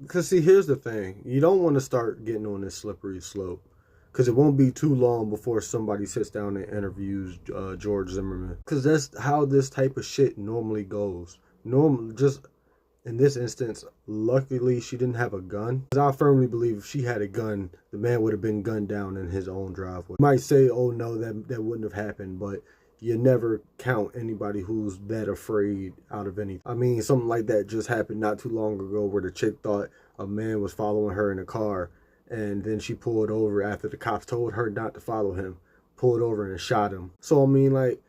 Because see, here's the thing: you don't want to start getting on this slippery slope, because it won't be too long before somebody sits down and interviews George Zimmerman. Because that's how this type of shit normally goes. Just in this instance, luckily she didn't have a gun. Because I firmly believe if she had a gun, the man would have been gunned down in his own driveway. You might say, "Oh no, that wouldn't have happened," but you never count anybody who's that afraid out of anything. I mean, something like that just happened not too long ago where the chick thought a man was following her in a car, and then she pulled over after the cops told her not to follow him, pulled over and shot him. So I mean, like,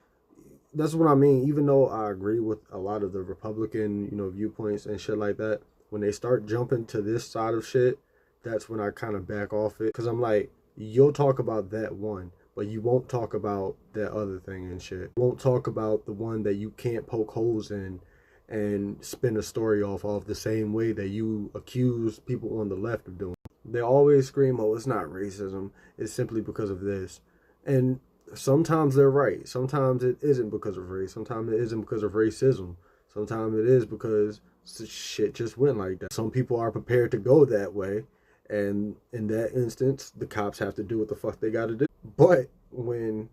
that's what I mean. Even though I agree with a lot of the Republican, viewpoints and shit like that, when they start jumping to this side of shit, that's when I kind of back off it. Because I'm like, you'll talk about that one, but you won't talk about that other thing and shit. You won't talk about the one that you can't poke holes in and spin a story off of the same way that you accuse people on the left of doing. They always scream, "Oh, it's not racism. It's simply because of this." And sometimes they're right. Sometimes it isn't because of race. Sometimes it isn't because of racism. Sometimes it is because shit just went like that. Some people are prepared to go that way. And in that instance, the cops have to do what the fuck they got to do. But when,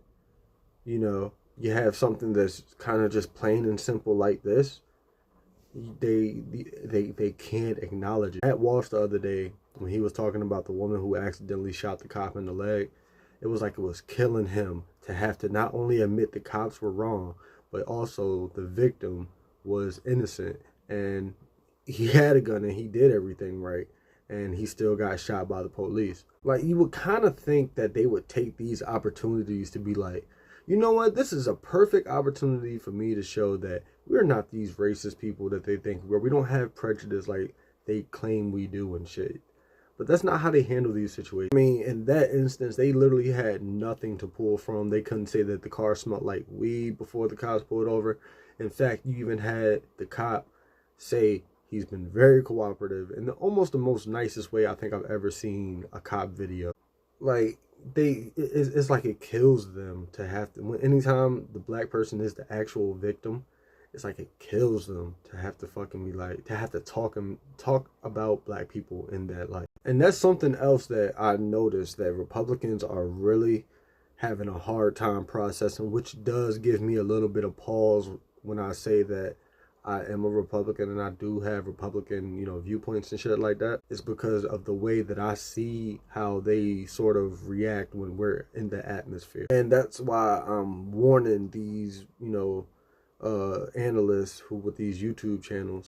you have something that's kind of just plain and simple like this, they can't acknowledge it. At Walsh the other day, when he was talking about the woman who accidentally shot the cop in the leg, it was like it was killing him to have to not only admit the cops were wrong, but also the victim was innocent and he had a gun and he did everything right, and he still got shot by the police. Like, you would kind of think that they would take these opportunities to be like, you know what, this is a perfect opportunity for me to show that we're not these racist people that they think we're. We don't have prejudice like they claim we do and shit. But that's not how they handle these situations. I mean, in that instance, they literally had nothing to pull from. They couldn't say that the car smelled like weed before the cops pulled over. In fact, you even had the cop say he's been very cooperative in almost the most nicest way I think I've ever seen a cop video. Like, it's like it kills them to have to, anytime the black person is the actual victim, it's like it kills them to have to fucking be like, to have to talk about black people in that light. And that's something else that I noticed that Republicans are really having a hard time processing, which does give me a little bit of pause when I say that I am a Republican and I do have Republican, viewpoints and shit like that. It's because of the way that I see how they sort of react when we're in the atmosphere. And that's why I'm warning these, analysts who with these YouTube channels